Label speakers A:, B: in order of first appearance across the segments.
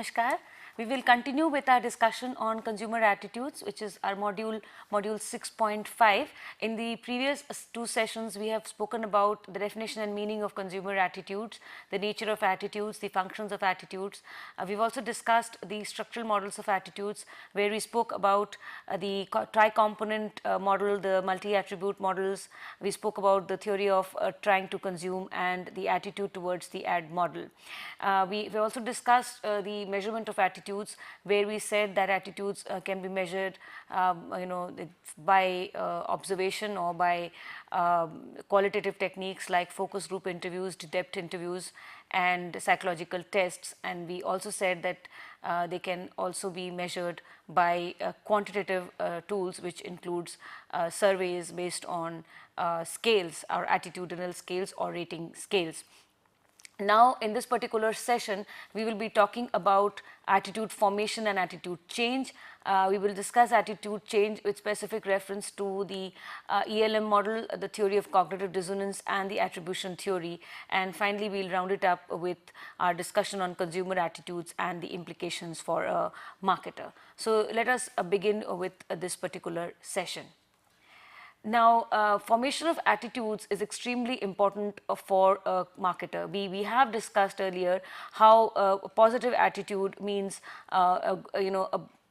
A: Namaskar. We will continue with our discussion on consumer attitudes, which is our module 6.5. In the previous two sessions, we have spoken about the definition and meaning of consumer attitudes, the nature of attitudes, the functions of attitudes. We've also discussed the structural models of attitudes, where we spoke about the tri-component model, the multi-attribute models. We spoke about the theory of trying to consume and the attitude towards the ad model. We also discussed the measurement of attitudes, where we said that attitudes can be measured by observation or by qualitative techniques like focus group interviews, depth interviews and psychological tests, and we also said that they can also be measured by quantitative tools, which includes surveys based on scales, or attitudinal scales or rating scales. Now, in this particular session, we will be talking about attitude formation and attitude change. We will discuss attitude change with specific reference to the ELM model, the theory of cognitive dissonance and the attribution theory, and finally we will round it up with our discussion on consumer attitudes and the implications for a marketer. So, let us begin with this particular session. Now, formation of attitudes is extremely important for a marketer. We have discussed earlier how a positive attitude means a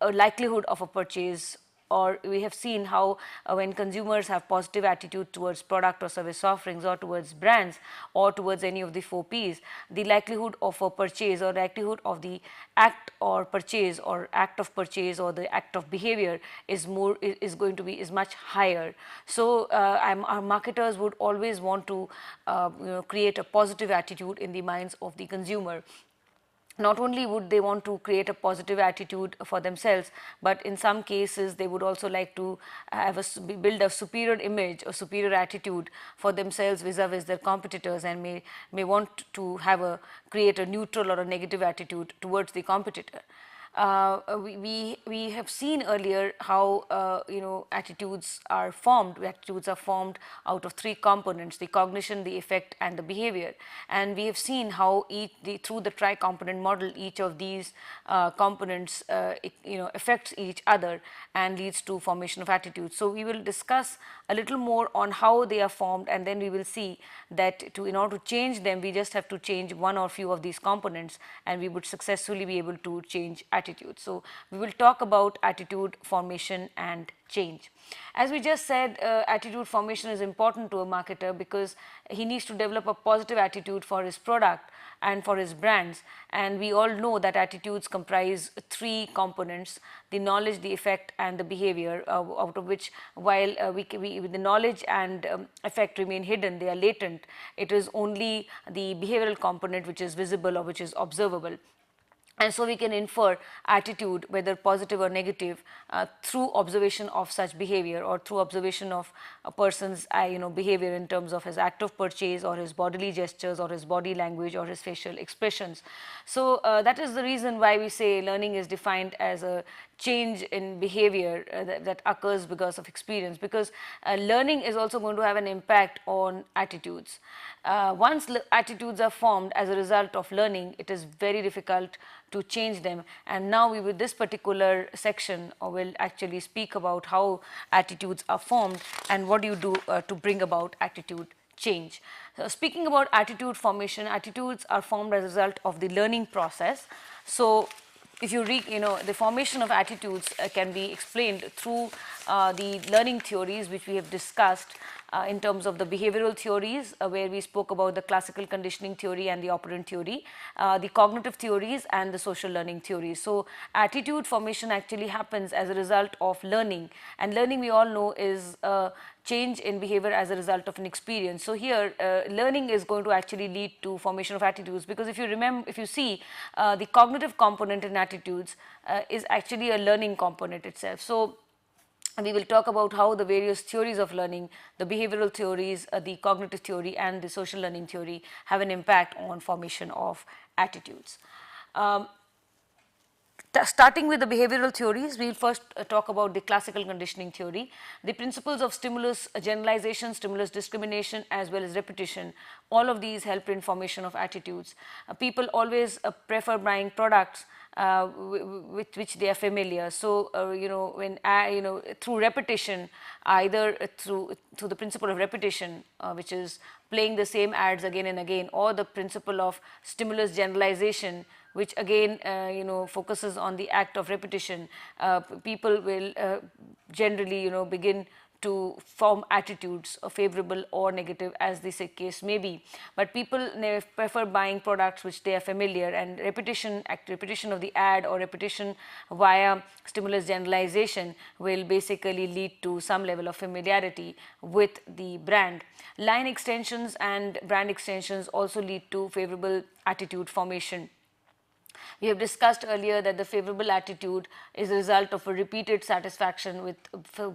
A: likelihood of a purchase, or we have seen how when consumers have positive attitude towards product or service offerings, or towards brands, or towards any of the 4 Ps, the likelihood of a purchase or likelihood of the act or purchase or act of purchase or the act of behavior is much higher. So, our marketers would always want to create a positive attitude in the minds of the consumer. Not only would they want to create a positive attitude for themselves, but in some cases they would also like to have build a superior image or superior attitude for themselves vis-a-vis their competitors, and may want to have create a neutral or a negative attitude towards the competitor. We have seen earlier how attitudes are formed. Attitudes are formed out of 3 components: the cognition, the effect and the behavior, and we have seen how through the tri-component model, each of these components affects each other and leads to formation of attitudes. So, we will discuss a little more on how they are formed, and then we will see that in order to change them, we just have to change one or few of these components, and we would successfully be able to change attitude. So, we will talk about attitude formation and change. As we just said, attitude formation is important to a marketer because he needs to develop a positive attitude for his product and for his brands, and we all know that attitudes comprise 3 components: the knowledge, the effect and the behavior, out of which, while the knowledge and effect remain hidden, they are latent. It is only the behavioral component which is visible or which is observable. And so, we can infer attitude, whether positive or negative, through observation of such behavior, or through observation of a person's behavior in terms of his act of purchase, or his bodily gestures, or his body language, or his facial expressions. So, that is the reason why we say learning is defined as a change in behavior that occurs because of experience, because learning is also going to have an impact on attitudes. Once attitudes are formed as a result of learning, it is very difficult to change them, and now with this particular section will actually speak about how attitudes are formed and what do you do to bring about attitude change. So, speaking about attitude formation, attitudes are formed as a result of the learning process. So, if you read, the formation of attitudes can be explained through the learning theories which we have discussed in terms of the behavioral theories, where we spoke about the classical conditioning theory and the operant theory, the cognitive theories and the social learning theories. So, attitude formation actually happens as a result of learning, and learning, we all know, is a change in behavior as a result of an experience. So, here learning is going to actually lead to formation of attitudes, because if you see the cognitive component in attitudes is actually a learning component itself. So, we will talk about how the various theories of learning, the behavioral theories, the cognitive theory and the social learning theory have an impact on formation of attitudes. Starting with the behavioral theories, we will first talk about the classical conditioning theory. The principles of stimulus generalization, stimulus discrimination, as well as repetition, all of these help in formation of attitudes. People always prefer buying products with which they are familiar. So, when through repetition, either through the principle of repetition, which is playing the same ads again and again, or the principle of stimulus generalization, which again focuses on the act of repetition, people will generally begin to form attitudes, favorable or negative as the case may be. But people prefer buying products which they are familiar, and repetition of the ad or repetition via stimulus generalization will basically lead to some level of familiarity with the brand. Line extensions and brand extensions also lead to favorable attitude formation. We have discussed earlier that the favorable attitude is a result of a repeated satisfaction with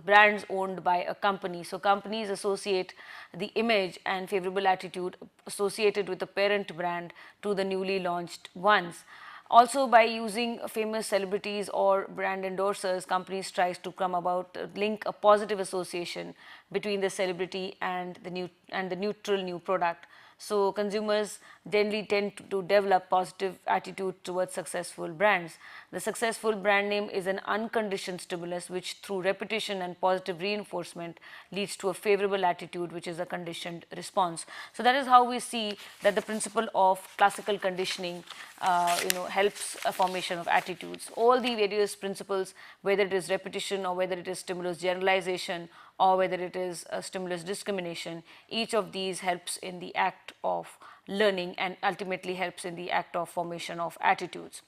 A: brands owned by a company. So, companies associate the image and favorable attitude associated with the parent brand to the newly launched ones. Also, by using famous celebrities or brand endorsers, companies tries to come about link a positive association between the celebrity and the neutral new product. So, consumers generally tend to develop positive attitude towards successful brands. The successful brand name is an unconditioned stimulus which through repetition and positive reinforcement leads to a favorable attitude, which is a conditioned response. So, that is how we see that the principle of classical conditioning helps a formation of attitudes. All the various principles, whether it is repetition or whether it is stimulus generalization or whether it is a stimulus discrimination, each of these helps in the act of learning and ultimately helps in the act of formation of attitudes.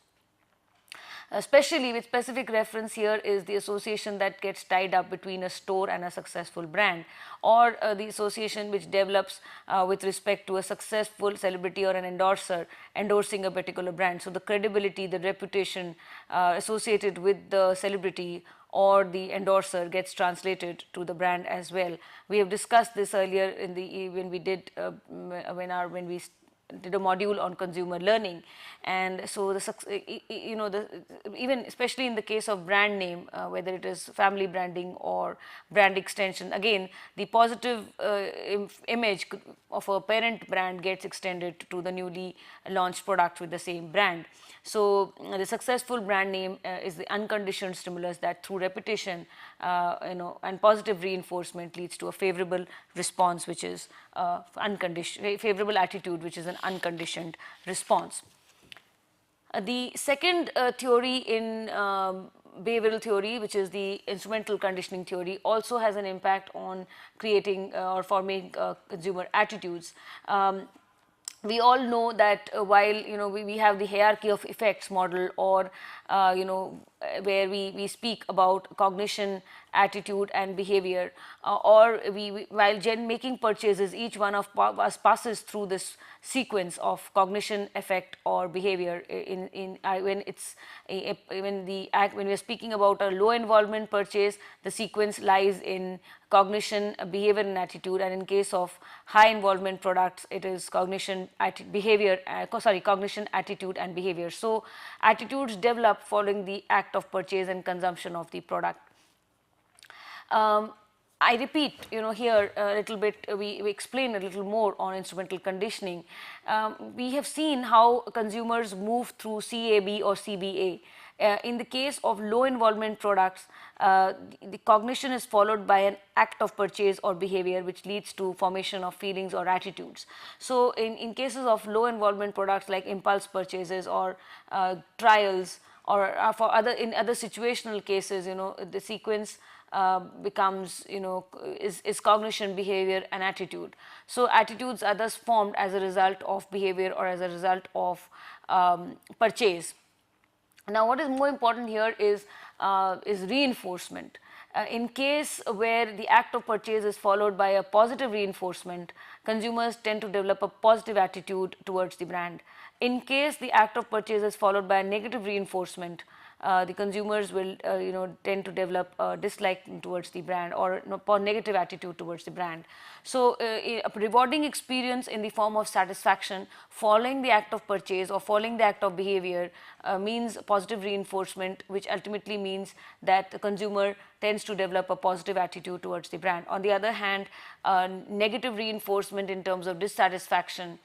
A: Especially with specific reference here is the association that gets tied up between a store and a successful brand, or the association which develops with respect to a successful celebrity or an endorser endorsing a particular brand. So, the credibility, the reputation associated with the celebrity or the endorser gets translated to the brand as well. We have discussed this earlier in the when we did when we did a module on consumer learning. And so even especially in the case of brand name, whether it is family branding or brand extension, again the positive image of a parent brand gets extended to the newly launched product with the same brand. So, the successful brand name is the unconditioned stimulus that through repetition and positive reinforcement leads to a favorable response, which is favorable attitude, which is an unconditioned response. The second theory in behavioral theory, which is the instrumental conditioning theory, also has an impact on creating or forming consumer attitudes. We all know that while we have the hierarchy of effects model, or where we speak about cognition, attitude and behavior, or while making purchases, each one of us passes through this sequence of cognition, effect or behavior. When we are speaking about a low involvement purchase, the sequence lies in cognition, behavior and attitude, and in case of high involvement products, it is cognition, cognition, attitude and behavior. So, attitudes develop following the act of purchase and consumption of the product. I repeat, here a little bit, we explain a little more on instrumental conditioning. We have seen how consumers move through CAB or CBA. In the case of low involvement products, the cognition is followed by an act of purchase or behavior, which leads to formation of feelings or attitudes. So, in cases of low involvement products like impulse purchases or trials, or in other situational cases, the sequence becomes is cognition, behavior and attitude. So, attitudes are thus formed as a result of behavior or as a result of purchase. Now, what is more important here is reinforcement. In case where the act of purchase is followed by a positive reinforcement, consumers tend to develop a positive attitude towards the brand. In case the act of purchase is followed by a negative reinforcement, the consumers will tend to develop a dislike towards the brand or negative attitude towards the brand. So a rewarding experience in the form of satisfaction following the act of purchase or following the act of behavior means positive reinforcement, which ultimately means that the consumer tends to develop a positive attitude towards the brand. On the other hand, negative reinforcement in terms of dissatisfaction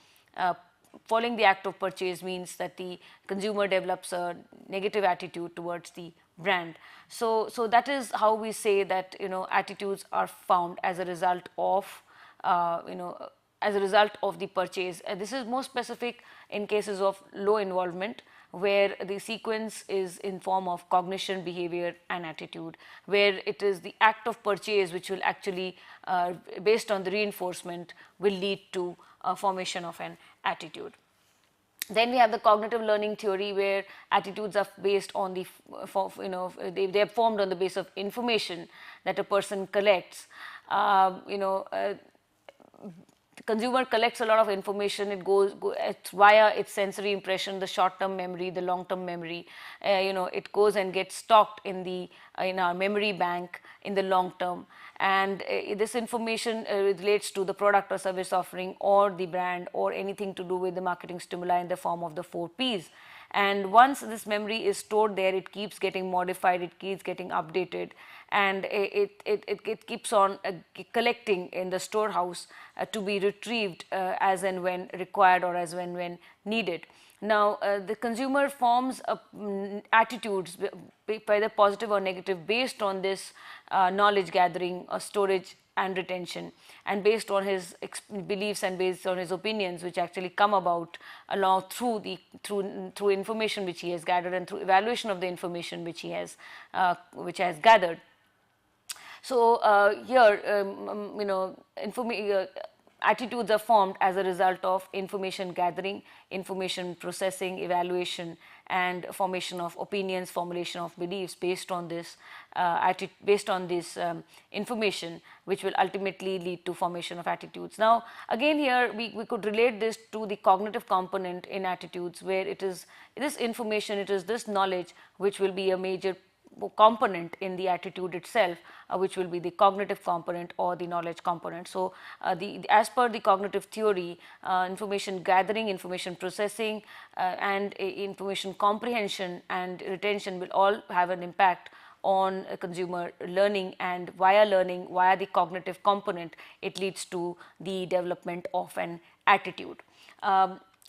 A: following the act of purchase means that the consumer develops a negative attitude towards the brand. So that is how we say that attitudes are found as a result of as a result of the purchase. This is more specific in cases of low involvement, where the sequence is in form of cognition, behavior and attitude, where it is the act of purchase which will actually based on the reinforcement will lead to formation of an attitude. Then we have the cognitive learning theory, where attitudes are based on the they are formed on the basis of information that a person collects. The consumer collects a lot of information. It goes via its sensory impression, the short-term memory, the long-term memory. It goes and gets stocked in our memory bank in the long term. And this information relates to the product or service offering or the brand or anything to do with the marketing stimuli in the form of the 4 Ps. And once this memory is stored there, it keeps getting modified, it keeps getting updated, and it keeps on collecting in the storehouse to be retrieved as and when required or as when needed. Now, the consumer forms attitudes, either positive or negative, based on this knowledge gathering or storage and retention, and based on his beliefs and based on his opinions, which actually come about along through information which he has gathered and through evaluation of the information which he has gathered. So here attitudes are formed as a result of information gathering, information processing, evaluation, and formation of opinions, formulation of beliefs based on this information, which will ultimately lead to formation of attitudes. Now, again here we could relate this to the cognitive component in attitudes, where it is this information, it is this knowledge which will be a major component in the attitude itself, which will be the cognitive component or the knowledge component. So, as per the cognitive theory, information gathering, information processing and information comprehension and retention will all have an impact on consumer learning, and via the cognitive component, it leads to the development of an attitude.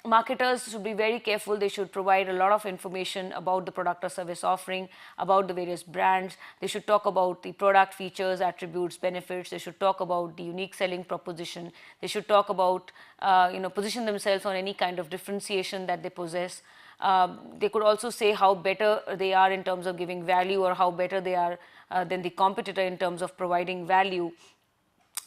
A: Marketers should be very careful. They should provide a lot of information about the product or service offering, about the various brands. They should talk about the product features, attributes, benefits. They should talk about the unique selling proposition. They should talk about position themselves on any kind of differentiation that they possess. They could also say how better they are in terms of giving value, or how better they are than the competitor in terms of providing value.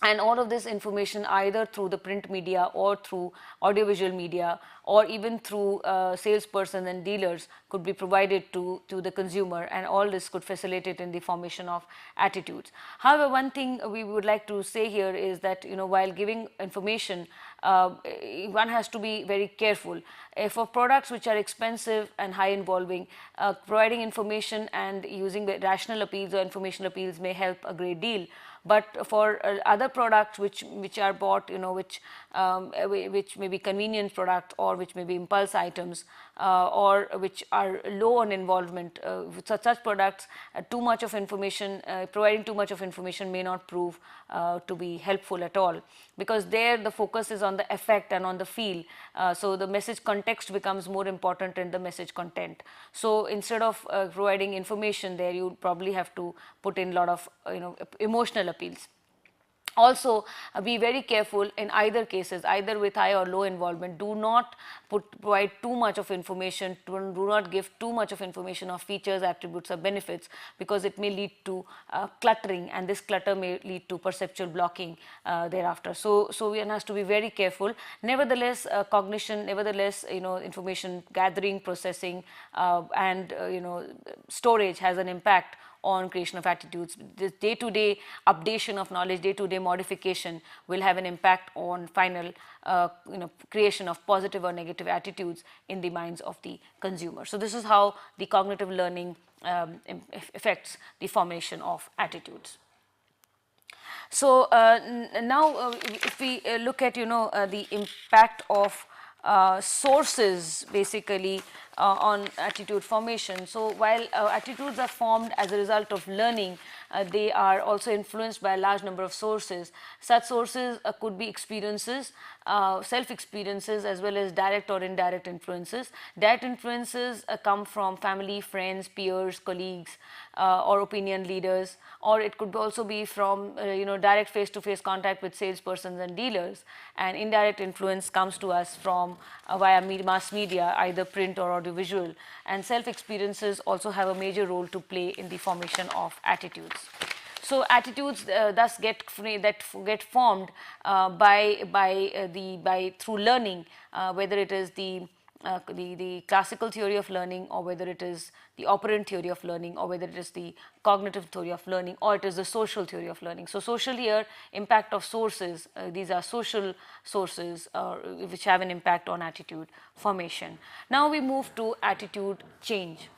A: And all of this information, either through the print media or through audiovisual media, or even through salespersons and dealers, could be provided to the consumer, and all this could facilitate in the formation of attitudes. However, one thing we would like to say here is that while giving information, one has to be very careful. For products which are expensive and high involving, providing information and using the rational appeals or informational appeals may help a great deal. But for other products which are bought, which may be convenience products, or which may be impulse items, or which are low on involvement, such products, too much of information, providing too much of information may not prove to be helpful at all, because there the focus is on the effect and on the feel. So the message context becomes more important than the message content. So instead of providing information there, you probably have to put in a lot of emotional appeals. Also, be very careful in either cases, either with high or low involvement. Do not provide too much of information, do not give too much of information of features, attributes or benefits, because it may lead to cluttering, and this clutter may lead to perceptual blocking thereafter. So one has to be very careful. Nevertheless, cognition, nevertheless, information gathering, processing and storage has an impact on creation of attitudes. This day-to-day updation of knowledge, day-to-day modification will have an impact on final creation of positive or negative attitudes in the minds of the consumer. So this is how the cognitive learning affects the formation of attitudes. So now if we look at the impact of sources basically on attitude formation. So while attitudes are formed as a result of learning, they are also influenced by a large number of sources. Such sources could be experiences, self-experiences, as well as direct or indirect influences. Direct influences come from family, friends, peers, colleagues, or opinion leaders, or it could also be from direct face-to-face contact with salespersons and dealers. And indirect influence comes to us from via mass media, either print or audiovisual. And self-experiences also have a major role to play in the formation of attitudes. So attitudes thus get formed through learning, whether it is the classical theory of learning, or whether it is the operant theory of learning, or whether it is the cognitive theory of learning, or it is the social theory of learning. So social here, impact of sources, these are social sources which have an impact on attitude formation. Now we move to attitude change.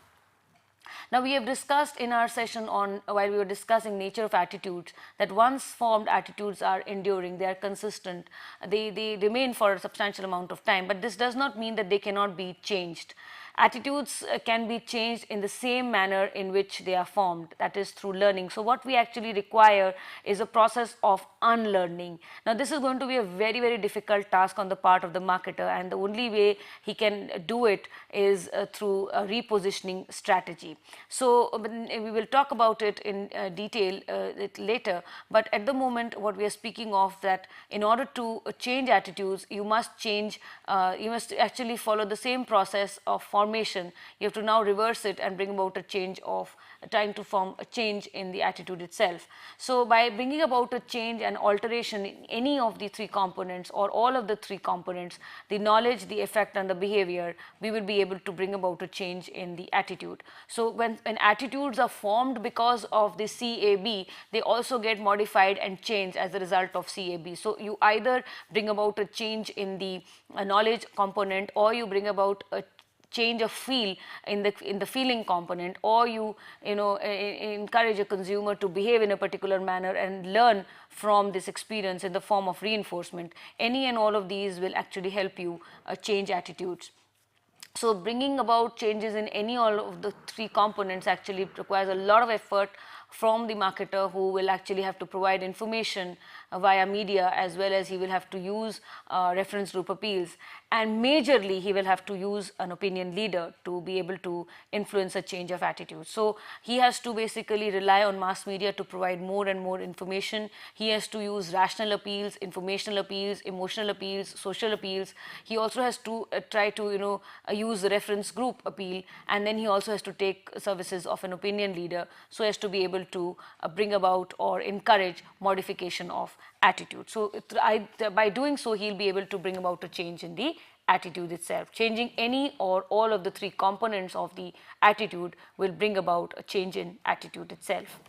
A: Now we have discussed in our session while we were discussing nature of attitudes, that once formed attitudes are enduring, they are consistent, they remain for a substantial amount of time, but this does not mean that they cannot be changed. Attitudes can be changed in the same manner in which they are formed, that is through learning. So what we actually require is a process of unlearning. Now this is going to be a very, very difficult task on the part of the marketer, and the only way he can do it is through a repositioning strategy. So we will talk about it in detail later, but at the moment what we are speaking of, that in order to change attitudes, you must actually follow the same process of formation. You have to now reverse it and bring about a change of trying to form a change in the attitude itself. So by bringing about a change and alteration in any of the three components, or all of the three components, the knowledge, the effect and the behavior, we will be able to bring about a change in the attitude. So when attitudes are formed because of the CAB, they also get modified and changed as a result of CAB. So you either bring about a change in the knowledge component, or you bring about a change of feel in the feeling component, or you encourage a consumer to behave in a particular manner and learn from this experience in the form of reinforcement. Any and all of these will actually help you change attitudes. So bringing about changes in any all of the three components actually requires a lot of effort from the marketer, who will actually have to provide information via media, as well as he will have to use reference group appeals, and majorly he will have to use an opinion leader to be able to influence a change of attitude. So he has to basically rely on mass media to provide more and more information. He has to use rational appeals, informational appeals, emotional appeals, social appeals. He also has to try to use the reference group appeal, and then he also has to take services of an opinion leader, so as to be able to bring about or encourage modification of attitude. So by doing so, he'll be able to bring about a change in the attitude itself. Changing any or all of the three components of the attitude will bring about a change in attitude itself.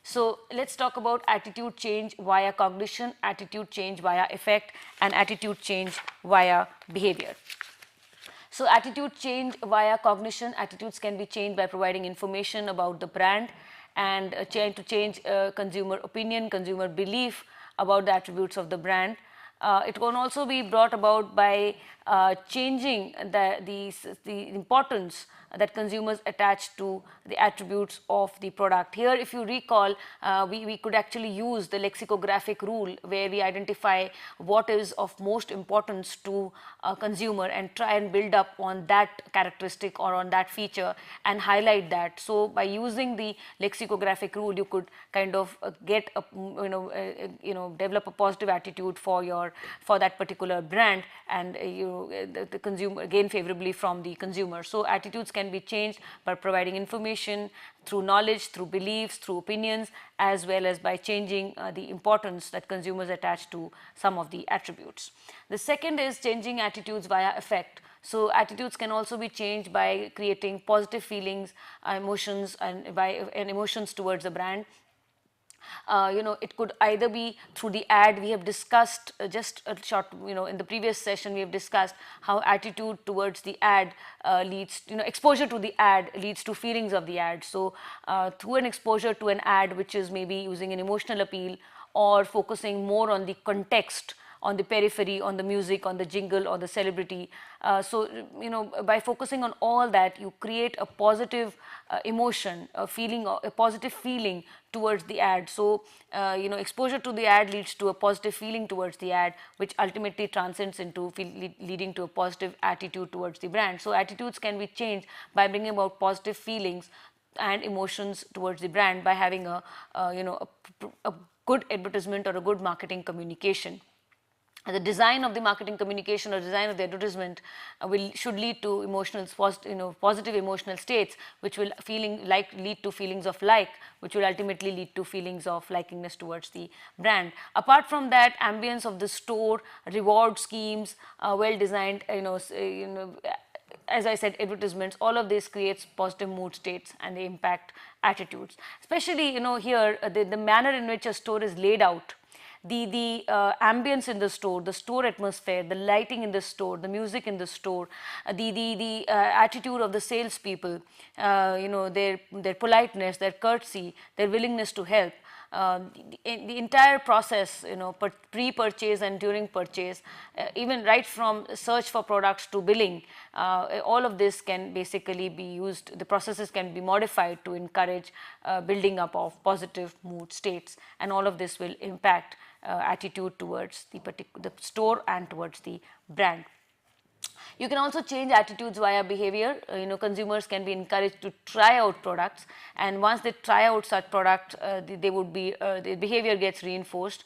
A: So let's talk about attitude change via cognition, attitude change via effect, and attitude change via behavior. So attitude change via cognition, attitudes can be changed by providing information about the brand, and trying to change consumer opinion, consumer belief about the attributes of the brand. It can also be brought about by changing the importance that consumers attach to the attributes of the product. Here, if you recall, we could actually use the lexicographic rule, where we identify what is of most importance to a consumer and try and build up on that characteristic or on that feature and highlight that. So by using the lexicographic rule, you could kind of get a develop a positive attitude for that particular brand, and the consumer gain favorably from the consumer. So attitudes can be changed by providing information through knowledge, through beliefs, through opinions, as well as by changing the importance that consumers attach to some of the attributes. The second is changing attitudes via effect. So attitudes can also be changed by creating positive feelings, emotions, and emotions towards the brand. It could either be through the ad. We have discussed just a short, in the previous session, we have discussed how attitude towards the ad leads, exposure to the ad leads to feelings of the ad. So through an exposure to an ad, which is maybe using an emotional appeal or focusing more on the context, on the periphery, on the music, on the jingle, or the celebrity. By focusing on all that, you create a positive emotion, a feeling, a positive feeling towards the ad. So, exposure to the ad leads to a positive feeling towards the ad, which ultimately transcends into leading to a positive attitude towards the brand. So, attitudes can be changed by bringing about positive feelings and emotions towards the brand by having a good advertisement or a good marketing communication. The design of the marketing communication or design of the advertisement should lead to positive emotional states, which will lead to feelings of like, which will ultimately lead to feelings of likingness towards the brand. Apart from that, ambience of the store, reward schemes, well designed, as I said, advertisements, all of this creates positive mood states and they impact attitudes. Especially, here, the manner in which a store is laid out, the ambience in the store atmosphere, the lighting in the store, the music in the store, the attitude of the salespeople, their politeness, their courtesy, their willingness to help. The entire process, pre-purchase and during purchase, even right from search for products to billing, all of this can basically be used, the processes can be modified to encourage building up of positive mood states, and all of this will impact attitude towards the store and towards the brand. You can also change attitudes via behavior. Consumers can be encouraged to try out products, and once they try out such product, the behavior gets reinforced.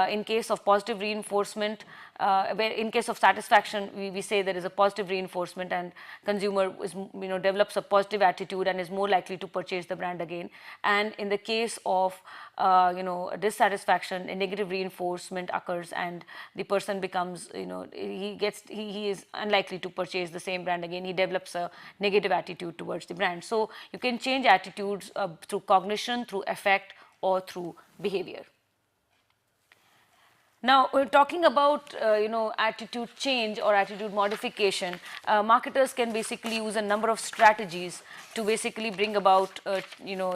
A: In case of positive reinforcement, where in case of satisfaction, we say there is a positive reinforcement, and consumer develops a positive attitude and is more likely to purchase the brand again. And in the case of dissatisfaction, a negative reinforcement occurs, and the person becomes, he is unlikely to purchase the same brand again. He develops a negative attitude towards the brand. So you can change attitudes through cognition, through affect, or through behavior. Now, we're talking about attitude change or attitude modification. Marketers can basically use a number of strategies to basically bring about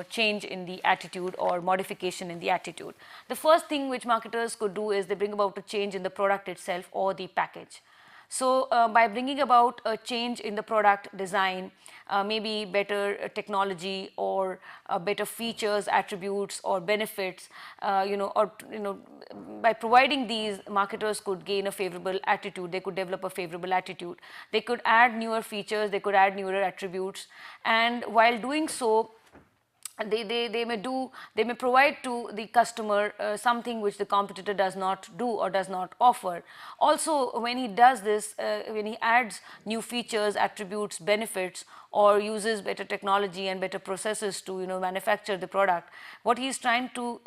A: change in the attitude or modification in the attitude. The first thing which marketers could do is they bring about a change in the product itself or the package. So, by bringing about a change in the product design, maybe better technology or better features, attributes or benefits, by providing these, marketers could gain a favorable attitude, they could develop a favorable attitude. They could add newer features, they could add newer attributes, and while doing so, they may provide to the customer something which the competitor does not do or does not offer. Also, when he does this, when he adds new features, attributes, benefits, or uses better technology and better processes to manufacture the product, what he is trying to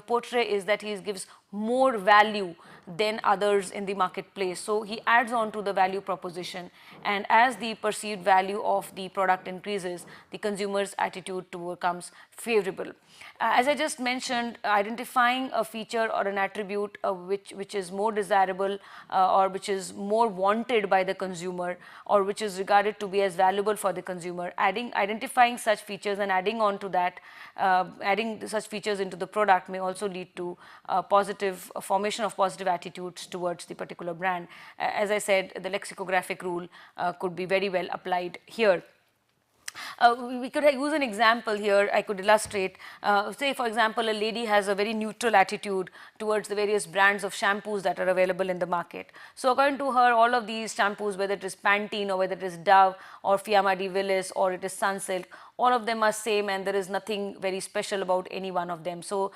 A: portray is that he gives more value than others in the marketplace. So he adds on to the value proposition, and as the perceived value of the product increases, the consumer's attitude becomes favorable. As I just mentioned, identifying a feature or an attribute which is more desirable or which is more wanted by the consumer, or which is regarded to be as valuable for the consumer, identifying such features and adding on to that, adding such features into the product may also lead to formation of positive attitudes towards the particular brand. As I said, the lexicographic rule could be very well applied here. We could use an example here. I could illustrate, say for example, a lady has a very neutral attitude towards the various brands of shampoos that are available in the market. So according to her, all of these shampoos, whether it is Pantene or whether it is Dove or Fiamma di Willis or it is Sunsilk, all of them are same, and there is nothing very special about any one of them. So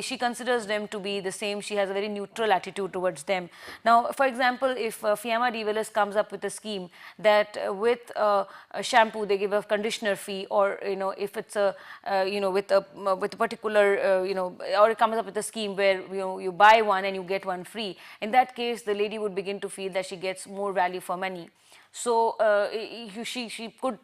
A: she considers them to be the same. She has a very neutral attitude towards them. Now, for example, if Fiamma di Willis comes up with a scheme that with a shampoo they give a conditioner fee, or if it's a with a particular or it comes up with a scheme where you buy one and you get one free, in that case the lady would begin to feel that she gets more value for money. So she could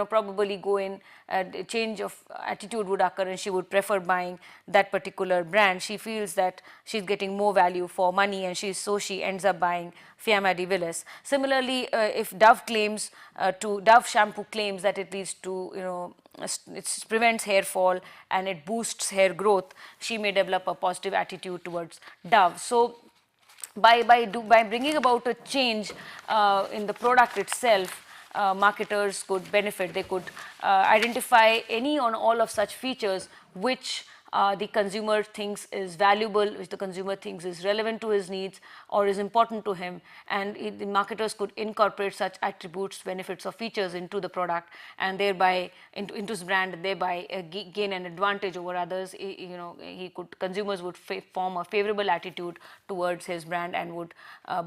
A: probably go in, a change of attitude would occur and she would prefer buying that particular brand. She feels that she's getting more value for money, and she ends up buying Fiamma di Willis. Similarly, if Dove shampoo claims that it leads to, it prevents hair fall and it boosts hair growth, she may develop a positive attitude towards Dove. So by bringing about a change in the product itself, marketers could benefit. They could identify any or all of such features which the consumer thinks is valuable, which the consumer thinks is relevant to his needs or is important to him, and the marketers could incorporate such attributes, benefits or features into the product, and thereby into his brand, and thereby gain an advantage over others. Consumers would form a favorable attitude towards his brand and would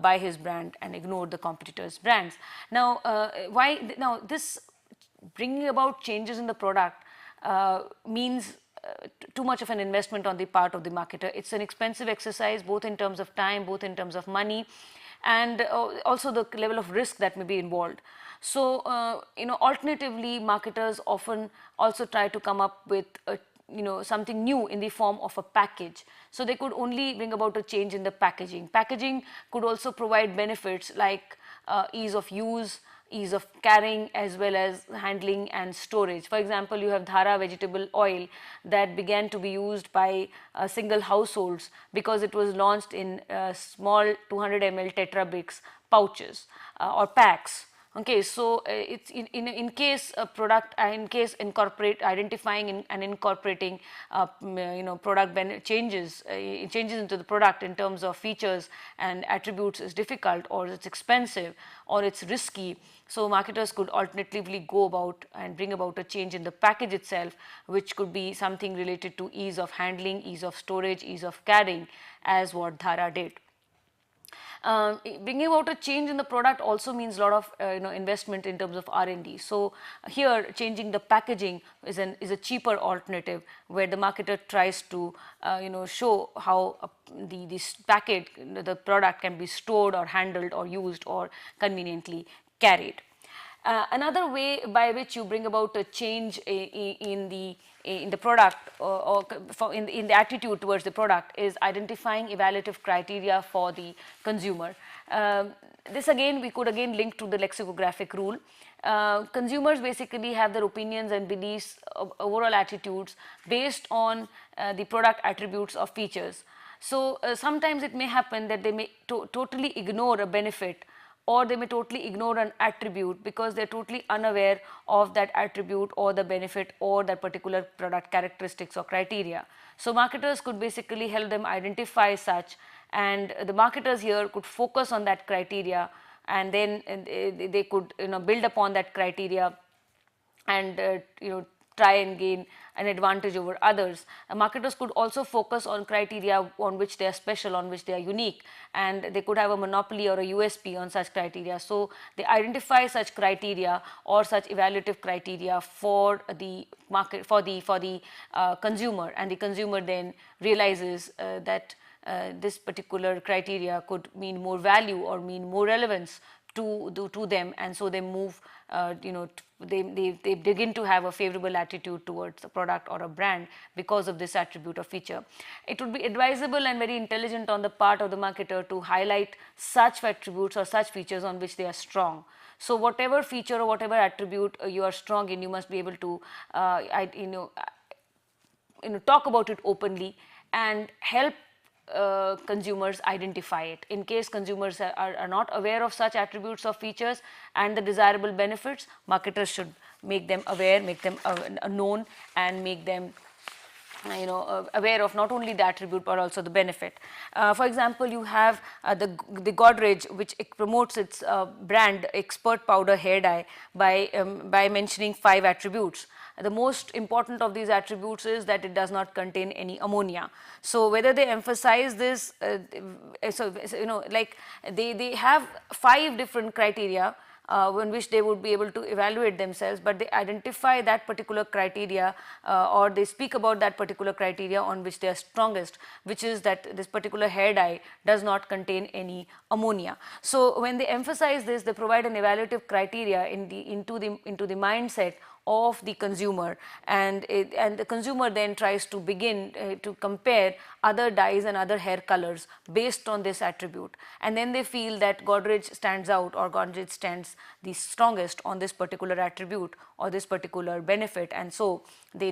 A: buy his brand and ignore the competitors' brands. Now, this bringing about changes in the product means too much of an investment on the part of the marketer. It's an expensive exercise, both in terms of time, both in terms of money, and also the level of risk that may be involved. So, alternatively, marketers often also try to come up with something new in the form of a package. So they could only bring about a change in the packaging. Packaging could also provide benefits like ease of use, ease of carrying, as well as handling and storage. For example, you have Dhara vegetable oil that began to be used by single households because it was launched in small 200 ml Tetra Bricks pouches or packs. Okay, so it's in case a product, identifying and incorporating product changes into the product in terms of features and attributes is difficult, or it's expensive, or it's risky. So marketers could alternatively go about and bring about a change in the package itself, which could be something related to ease of handling, ease of storage, ease of carrying, as what Dhara did. Bringing about a change in the product also means a lot of investment in terms of R&D. So here, changing the packaging is a cheaper alternative, where the marketer tries to show how the product can be stored or handled or used or conveniently carried. Another way by which you bring about a change in the product or in the attitude towards the product is identifying evaluative criteria for the consumer. This again, we could link to the lexicographic rule. Consumers basically have their opinions and beliefs, overall attitudes based on the product attributes or features. So sometimes it may happen that they may totally ignore a benefit, or they may totally ignore an attribute because they are totally unaware of that attribute or the benefit or that particular product characteristics or criteria. So marketers could basically help them identify such, and the marketers here could focus on that criteria, and then they could build upon that criteria and try and gain an advantage over others. Marketers could also focus on criteria on which they are special, on which they are unique, and they could have a monopoly or a USP on such criteria. So they identify such criteria or such evaluative criteria for the market, for the consumer, and the consumer then realizes that this particular criteria could mean more value or mean more relevance to them, and so they move, they begin to have a favorable attitude towards a product or a brand because of this attribute or feature. It would be advisable and very intelligent on the part of the marketer to highlight such attributes or such features on which they are strong. So whatever feature or whatever attribute you are strong in, you must be able to talk about it openly and help consumers identify it. In case consumers are not aware of such attributes or features and the desirable benefits, marketers should make them aware, make them known, and make them aware of not only the attribute but also the benefit. For example, you have the Godrej, which promotes its brand Expert Powder Hair Dye by mentioning 5 attributes. The most important of these attributes is that it does not contain any ammonia. So whether they emphasize this, like they have 5 different criteria in which they would be able to evaluate themselves, but they identify that particular criteria or they speak about that particular criteria on which they are strongest, which is that this particular hair dye does not contain any ammonia. So when they emphasize this, they provide an evaluative criteria into the mindset of the consumer, and the consumer then tries to begin to compare other dyes and other hair colors based on this attribute, and then they feel that Godrej stands out or Godrej stands the strongest on this particular attribute or this particular benefit, and so they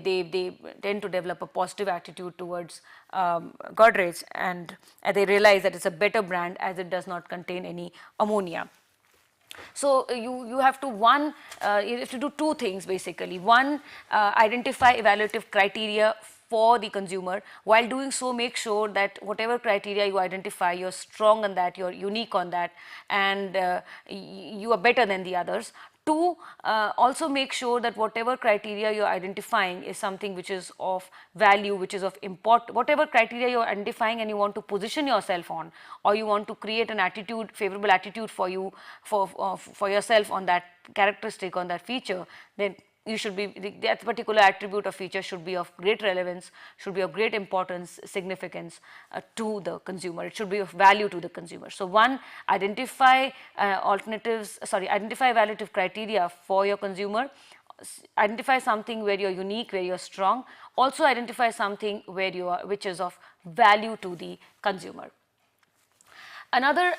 A: tend to develop a positive attitude towards Godrej, and they realize that it's a better brand as it does not contain any ammonia. So you have to you have to do two things basically. One, identify evaluative criteria for the consumer. While doing so, make sure that whatever criteria you identify, you're strong on that, you're unique on that, and you are better than the others. Two, also make sure that whatever criteria you're identifying is something which is of value, which is of import. Whatever criteria you're identifying and you want to position yourself on, or you want to create an attitude, favorable attitude for you, for yourself on that characteristic, on that feature, then you should be, that particular attribute or feature should be of great relevance, should be of great importance, significance to the consumer. It should be of value to the consumer. So one, identify identify evaluative criteria for your consumer. Identify something where you're unique, where you're strong. Also identify something where you are, which is of value to the consumer. Another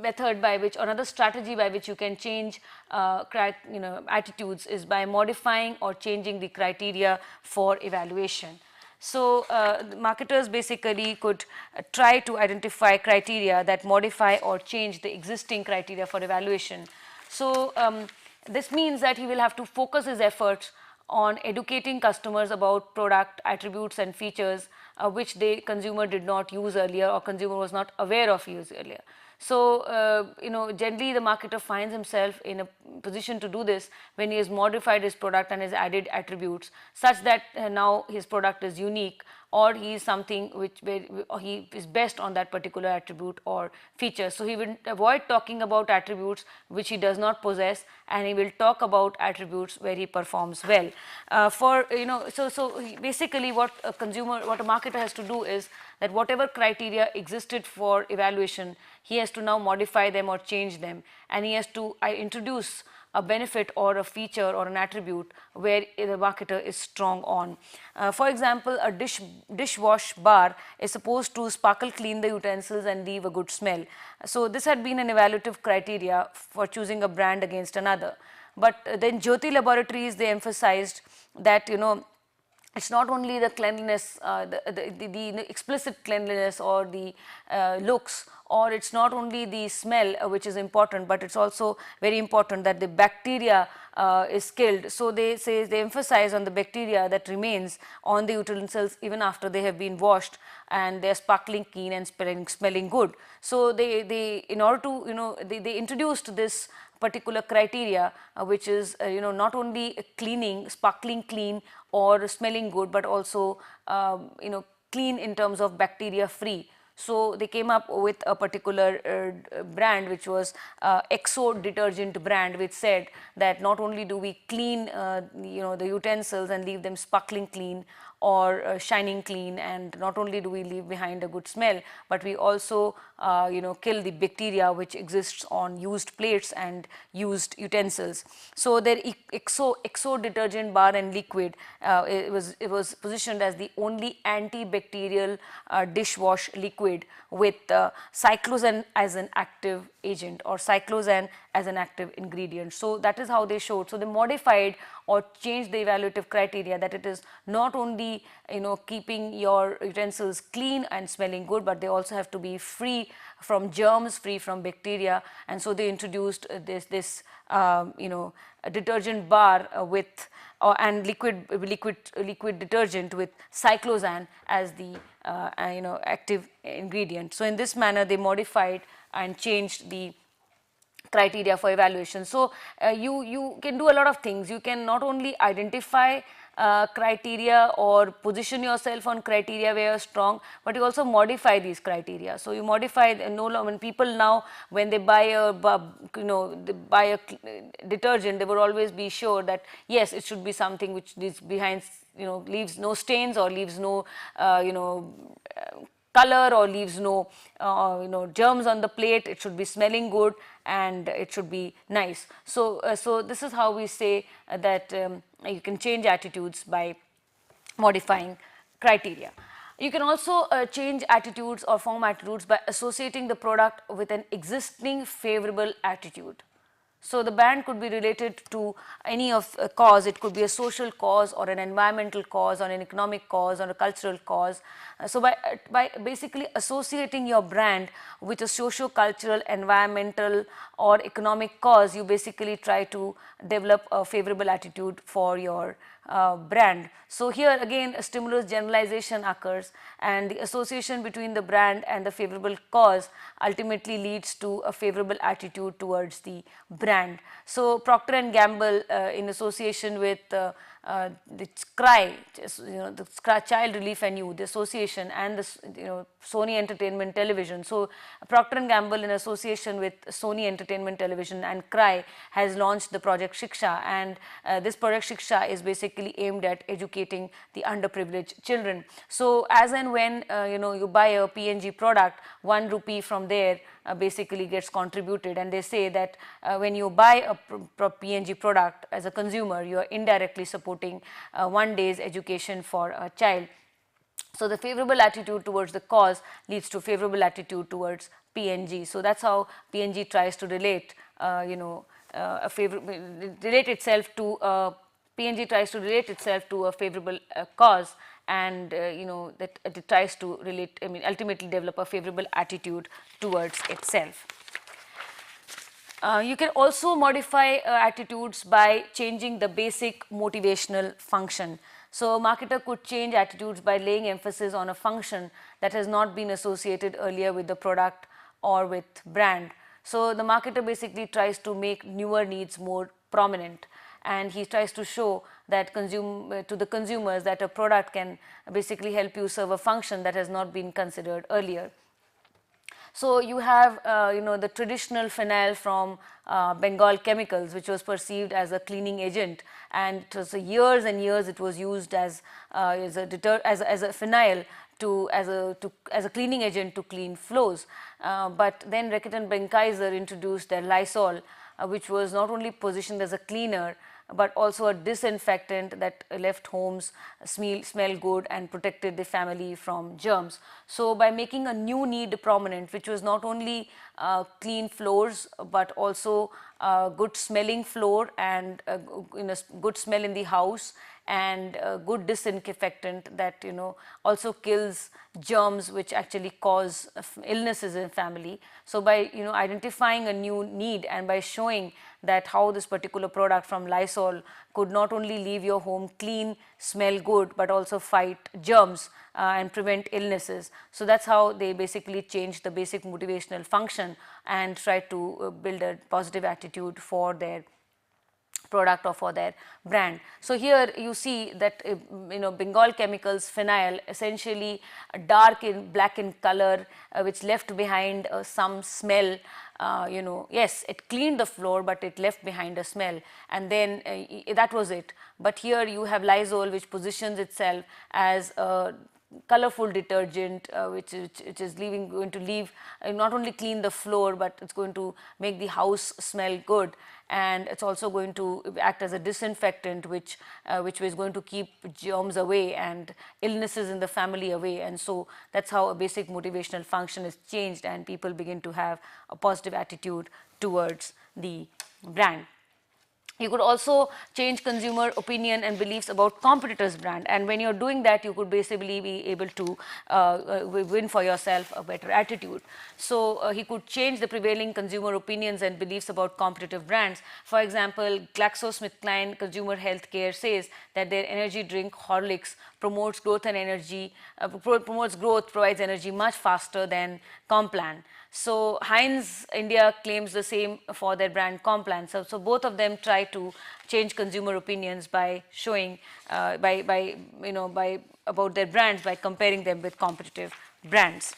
A: method by which, another strategy by which you can change attitudes is by modifying or changing the criteria for evaluation. So marketers basically could try to identify criteria that modify or change the existing criteria for evaluation. So this means that he will have to focus his efforts on educating customers about product attributes and features which the consumer did not use earlier or consumer was not aware of use earlier. So, generally the marketer finds himself in a position to do this when he has modified his product and has added attributes such that now his product is unique, or he is something where he is best on that particular attribute or feature. So, he will avoid talking about attributes which he does not possess, and he will talk about attributes where he performs well. So basically what a marketer has to do is that whatever criteria existed for evaluation, he has to now modify them or change them, and he has to introduce a benefit or a feature or an attribute where the marketer is strong on. For example, a dishwash bar is supposed to sparkle clean the utensils and leave a good smell. So this had been an evaluative criteria for choosing a brand against another. But then Jyoti Laboratories, they emphasized that it's not only the cleanliness, the explicit cleanliness or the looks, or it's not only the smell which is important, but it's also very important that the bacteria is killed. So they emphasize on the bacteria that remains on the utensils even after they have been washed, and they are sparkling clean and smelling good. So they in order to they introduced this particular criteria which is not only cleaning, sparkling clean or smelling good, but also clean in terms of bacteria free. So they came up with a particular brand which was Exo detergent brand, which said that not only do we clean the utensils and leave them sparkling clean or shining clean, and not only do we leave behind a good smell, but we also kill the bacteria which exists on used plates and used utensils. So their Exo detergent bar and liquid, it was positioned as the only antibacterial dishwash liquid with cyclosan as an active agent, or cyclosan as an active ingredient. So that is how they showed. So they modified or changed the evaluative criteria, that it is not only keeping your utensils clean and smelling good, but they also have to be free from germs, free from bacteria. And so they introduced this detergent bar with and liquid detergent with cyclosan as the active ingredient. So in this manner they modified and changed the criteria for evaluation. So you can do a lot of things. You can not only identify criteria or position yourself on criteria where you're strong, but you also modify these criteria. So you modify when people now, when they buy a detergent, they would always be sure that yes, it should be something which is behind, leaves no stains or leaves no color or leaves no germs on the plate. It should be smelling good and it should be nice. So this is how we say that you can change attitudes by modifying criteria. You can also change attitudes or form attitudes by associating the product with an existing favorable attitude. So the brand could be related to any of a cause. It could be a social cause or an environmental cause or an economic cause or a cultural cause. So by basically associating your brand with a socio-cultural, environmental or economic cause, you basically try to develop a favorable attitude for your brand. So here again a stimulus generalization occurs, and the association between the brand and the favorable cause ultimately leads to a favorable attitude towards the brand. So Procter and Gamble in association with the CRY, the Child Relief and Youth, the association, and the Sony Entertainment Television. So Procter and Gamble in association with Sony Entertainment Television and CRY has launched the Project Shiksha, and this Project Shiksha is basically aimed at educating the underprivileged children. So as and when you buy a P&G product, 1 rupee from there basically gets contributed, and they say that when you buy a P&G product as a consumer, you are indirectly supporting 1 day's education for a child. So the favorable attitude towards the cause leads to favorable attitude towards P&G. So that's how P&G tries to relate, relate itself to P&G tries to relate itself to a favorable cause, and that it tries to ultimately develop a favorable attitude towards itself. You can also modify attitudes by changing the basic motivational function. So a marketer could change attitudes by laying emphasis on a function that has not been associated earlier with the product or with brand. So the marketer basically tries to make newer needs more prominent, and he tries to show that to the consumers that a product can basically help you serve a function that has not been considered earlier. So you have the traditional phenyl from Bengal Chemicals, which was perceived as a cleaning agent, and so years and years it was used as a phenyl as a cleaning agent to clean floors. But then Reckitt and Benckiser introduced their Lysol, which was not only positioned as a cleaner but also a disinfectant that left homes smell good and protected the family from germs. So by making a new need prominent, which was not only clean floors but also good smelling floor and good smell in the house, and a good disinfectant that also kills germs which actually cause illnesses in family. So by identifying a new need and by showing that how this particular product from Lysol could not only leave your home clean, smell good, but also fight germs and prevent illnesses. So that's how they basically changed the basic motivational function and tried to build a positive attitude for their product or for their brand. So here you see that Bengal Chemicals phenyl, essentially dark in black in color, which left behind some smell. Yes, it cleaned the floor, but it left behind a smell, and then that was it. But here you have Lysol, which positions itself as a colorful detergent, which is going to leave not only clean the floor, but it's going to make the house smell good, and it's also going to act as a disinfectant, which is going to keep germs away and illnesses in the family away. And so that's how a basic motivational function is changed, and people begin to have a positive attitude towards the brand. You could also change consumer opinion and beliefs about competitors' brand, and when you're doing that, you could basically be able to win for yourself a better attitude. So he could change the prevailing consumer opinions and beliefs about competitive brands. For example, GlaxoSmithKline Consumer Healthcare says that their energy drink Horlicks promotes growth and energy, promotes growth, provides energy much faster than Complan. So Heinz India claims the same for their brand Complan. So both of them try to change consumer opinions by showing, by about their brands by comparing them with competitive brands.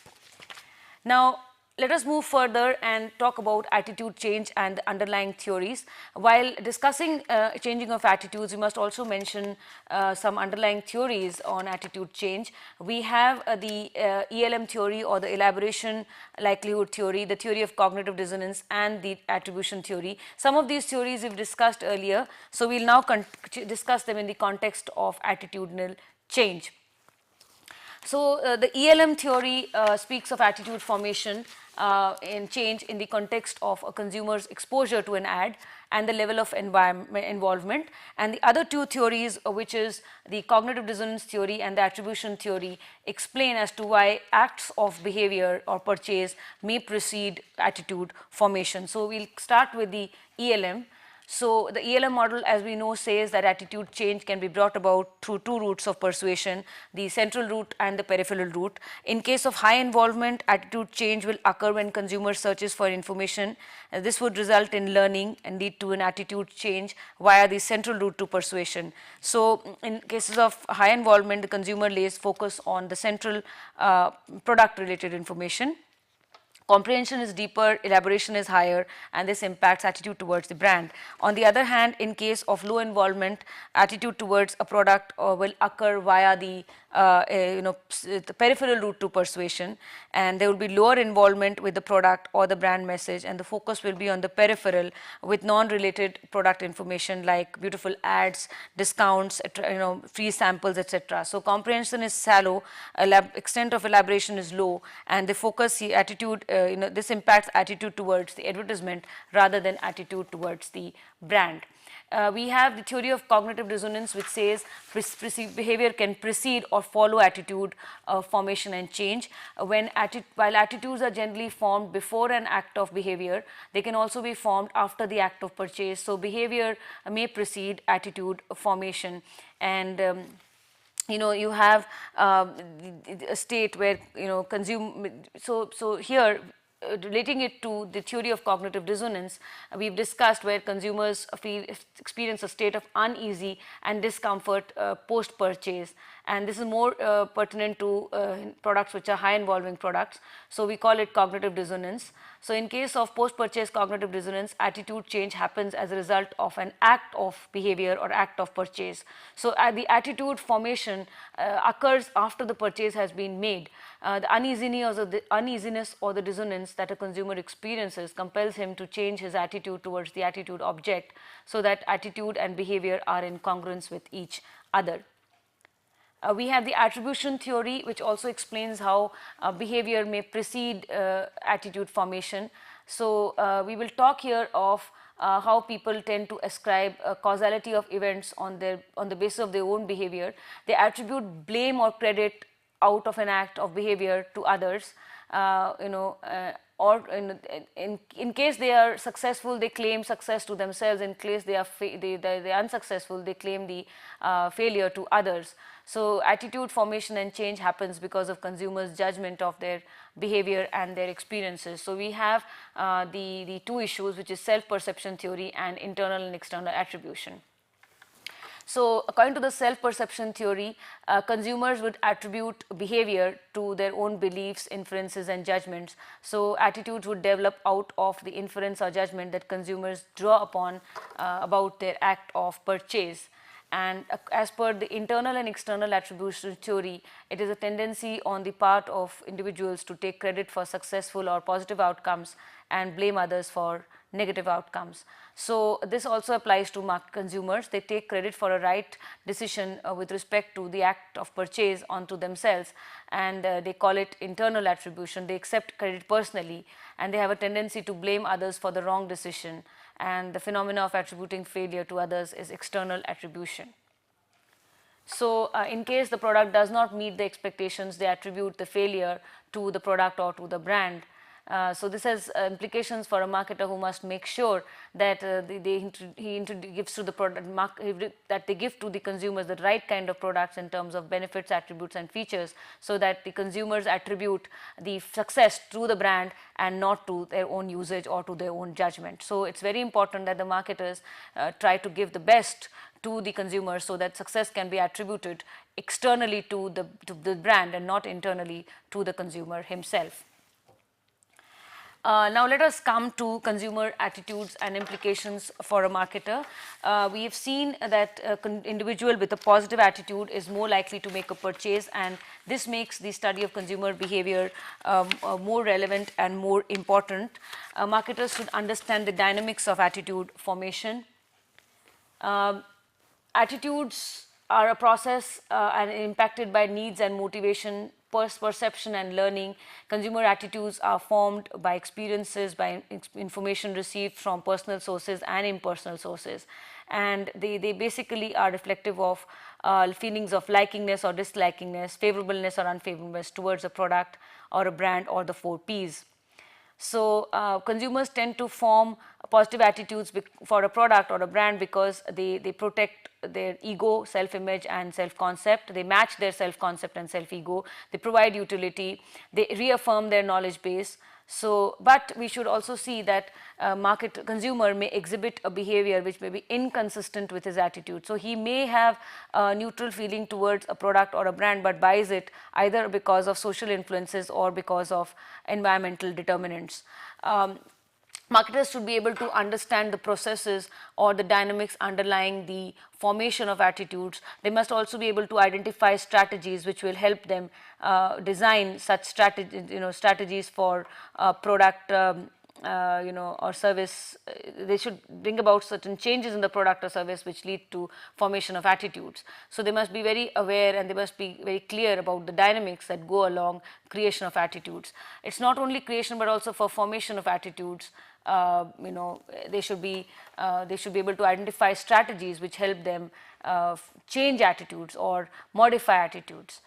A: Now, let us move further and talk about attitude change and the underlying theories. While discussing changing of attitudes, we must also mention some underlying theories on attitude change. We have the ELM theory, or the elaboration likelihood theory, the theory of cognitive dissonance, and the attribution theory. Some of these theories we've discussed earlier, so we'll now discuss them in the context of attitudinal change. So, the ELM theory speaks of attitude formation and change in the context of a consumer's exposure to an ad and the level of involvement. And the other two theories, which is the cognitive dissonance theory and the attribution theory, explain as to why acts of behavior or purchase may precede attitude formation. So, we'll start with the ELM. So, the ELM model, as we know, says that attitude change can be brought about through two routes of persuasion, the central route and the peripheral route. In case of high involvement, attitude change will occur when consumer searches for information. This would result in learning and lead to an attitude change via the central route to persuasion. So, in cases of high involvement, the consumer lays focus on the central product related information. Comprehension is deeper, elaboration is higher, and this impacts attitude towards the brand. On the other hand, in case of low involvement, attitude towards a product will occur via the the peripheral route to persuasion, and there will be lower involvement with the product or the brand message, and the focus will be on the peripheral with non-related product information like beautiful ads, discounts, free samples, etc. So comprehension is shallow, extent of elaboration is low, and the focus, the attitude, this impacts attitude towards the advertisement rather than attitude towards the brand. We have the theory of cognitive dissonance, which says behavior can precede or follow attitude formation and change. While attitudes are generally formed before an act of behavior, they can also be formed after the act of purchase. So behavior may precede attitude formation, and you have a state where So here, relating it to the theory of cognitive dissonance, we've discussed where consumers experience a state of uneasy and discomfort post purchase, and this is more pertinent to products which are high involving products. So we call it cognitive dissonance. So in case of post purchase cognitive dissonance, attitude change happens as a result of an act of behavior or act of purchase. So the attitude formation occurs after the purchase has been made. The uneasiness or the dissonance that a consumer experiences compels him to change his attitude towards the attitude object, so that attitude and behavior are in congruence with each other. We have the attribution theory, which also explains how behavior may precede attitude formation. So we will talk here of how people tend to ascribe causality of events on the basis of their own behavior. They attribute blame or credit out of an act of behavior to others, or in case they are successful, they claim success to themselves. In case they are unsuccessful, they claim the failure to others. So attitude formation and change happens because of consumers' judgment of their behavior and their experiences. So we have the two issues, which is self-perception theory and internal and external attribution. So according to the self-perception theory, consumers would attribute behavior to their own beliefs, inferences and judgments. So attitudes would develop out of the inference or judgment that consumers draw upon about their act of purchase. And as per the internal and external attribution theory, it is a tendency on the part of individuals to take credit for successful or positive outcomes and blame others for negative outcomes. So this also applies to market consumers. They take credit for a right decision with respect to the act of purchase onto themselves, and they call it internal attribution. They accept credit personally, and they have a tendency to blame others for the wrong decision, and the phenomena of attributing failure to others is external attribution. So in case the product does not meet the expectations, they attribute the failure to the product or to the brand. So this has implications for a marketer who must make sure that he gives to the product that they give to the consumers the right kind of products in terms of benefits, attributes, and features, so that the consumers attribute the success to the brand and not to their own usage or to their own judgment. So it's very important that the marketers try to give the best to the consumer so that success can be attributed externally to the brand and not internally to the consumer himself. Now let us come to consumer attitudes and implications for a marketer. We have seen that an individual with a positive attitude is more likely to make a purchase, and this makes the study of consumer behavior more relevant and more important. Marketers should understand the dynamics of attitude formation. Attitudes are a process and impacted by needs and motivation, perception and learning. Consumer attitudes are formed by experiences, by information received from personal sources and impersonal sources, and they basically are reflective of feelings of likingness or dislikingness, favorableness or unfavorableness towards a product or a brand or the 4 Ps. So consumers tend to form positive attitudes for a product or a brand because they protect their ego, self-image and self-concept. They match their self-concept and self-ego. They provide utility. They reaffirm their knowledge base. So, but we should also see that consumer may exhibit a behavior which may be inconsistent with his attitude. So, he may have a neutral feeling towards a product or a brand, but buys it either because of social influences or because of environmental determinants. Marketers should be able to understand the processes or the dynamics underlying the formation of attitudes. They must also be able to identify strategies which will help them design such strategies for product or service. They should bring about certain changes in the product or service which lead to formation of attitudes. So they must be very aware and they must be very clear about the dynamics that go along creation of attitudes. It's not only creation but also for formation of attitudes. They should be able to identify strategies which help them change attitudes or modify attitudes.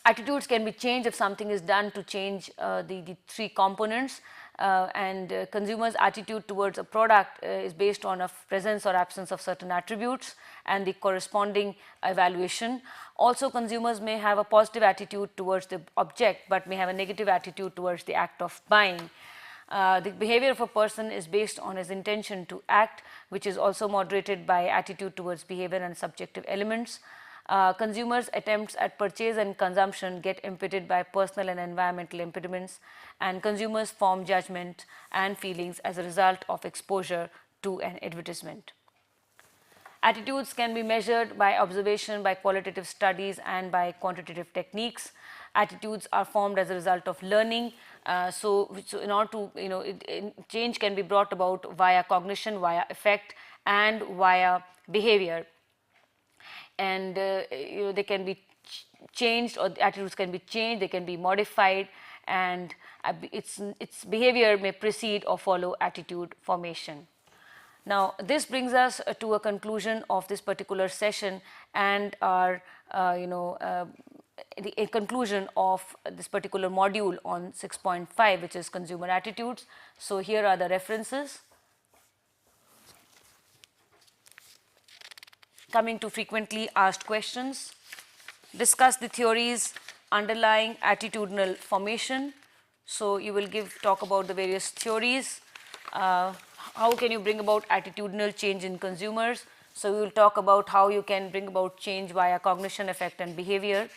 A: Attitudes can be changed if something is done to change the 3 components, and consumers' attitude towards a product is based on a presence or absence of certain attributes and the corresponding evaluation. Also, consumers may have a positive attitude towards the object but may have a negative attitude towards the act of buying. The behavior of a person is based on his intention to act, which is also moderated by attitude towards behavior and subjective elements. Consumers' attempts at purchase and consumption get impeded by personal and environmental impediments, and consumers form judgment and feelings as a result of exposure to an advertisement. Attitudes can be measured by observation, by qualitative studies and by quantitative techniques. Attitudes are formed as a result of learning. So in order to, change can be brought about via cognition, via effect and via behavior. And they can be changed, or the attitudes can be changed, they can be modified, and its behavior may precede or follow attitude formation. Now, this brings us to a conclusion of this particular session and our, the conclusion of this particular module on 6.5, which is consumer attitudes. So, here are the references. Coming to frequently asked questions, discuss the theories underlying attitudinal formation. So, you will talk about the various theories. How can you bring about attitudinal change in consumers? So, we will talk about how you can bring about change via cognition, effect and behavior.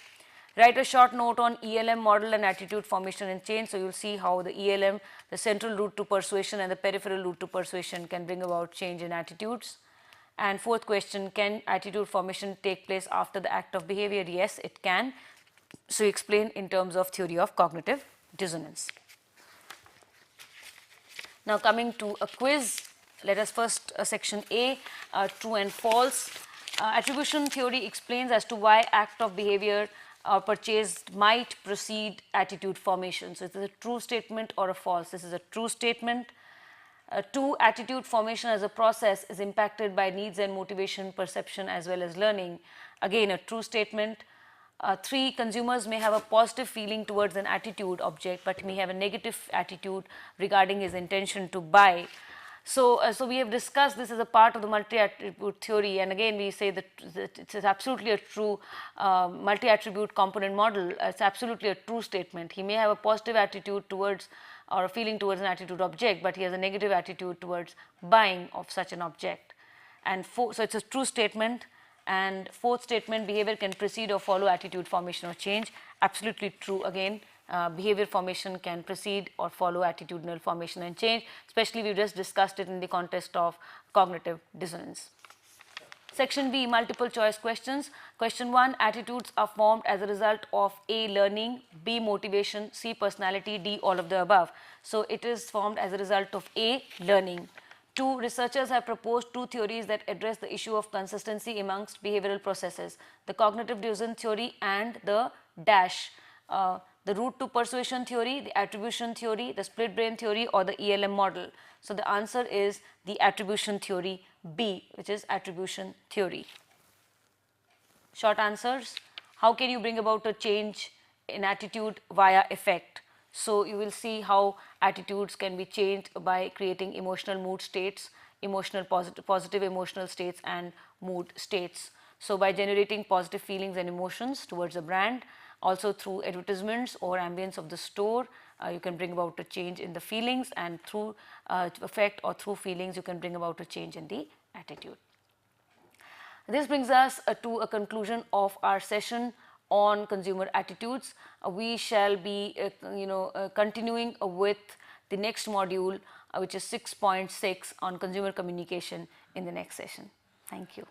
A: Write a short note on ELM model and attitude formation and change. So, you will see how the ELM, the central route to persuasion and the peripheral route to persuasion, can bring about change in attitudes. And fourth question, can attitude formation take place after the act of behavior? Yes, it can. So, you explain in terms of theory of cognitive dissonance. Now, coming to a quiz, let us first section A, true and false. Attribution theory explains as to why act of behavior or purchase might precede attitude formation. So, it is a true statement or a false. This is a true statement. 2, attitude formation as a process is impacted by needs and motivation, perception as well as learning. Again, a true statement. 3, consumers may have a positive feeling towards an attitude object, but may have a negative attitude regarding his intention to buy. So we have discussed this as a part of the multi-attribute theory, and again we say that it is absolutely a true multi-attribute component model. It's absolutely a true statement. He may have a positive attitude towards or a feeling towards an attitude object, but he has a negative attitude towards buying of such an object. And so it's a true statement. And fourth statement, behavior can precede or follow attitude formation or change. Absolutely true again. Behavior formation can precede or follow attitudinal formation and change, especially we just discussed it in the context of cognitive dissonance. Section B, multiple choice questions. Question 1, attitudes are formed as a result of A, learning, B, motivation, C, personality, D, all of the above. So it is formed as a result of A, learning. 2, researchers have proposed 2 theories that address the issue of consistency amongst behavioral processes, the cognitive dissonance theory and the dash, the route to persuasion theory, the attribution theory, the split brain theory, or the ELM model. So the answer is the attribution theory B, which is attribution theory. Short answers. How can you bring about a change in attitude via effect? So you will see how attitudes can be changed by creating emotional mood states, positive emotional states and mood states. So by generating positive feelings and emotions towards a brand, also through advertisements or ambience of the store, you can bring about a change in the feelings, and through effect or through feelings you can bring about a change in the attitude. This brings us to a conclusion of our session on consumer attitudes. We shall be continuing with the next module, which is 6.6 on consumer communication in the next session. Thank you.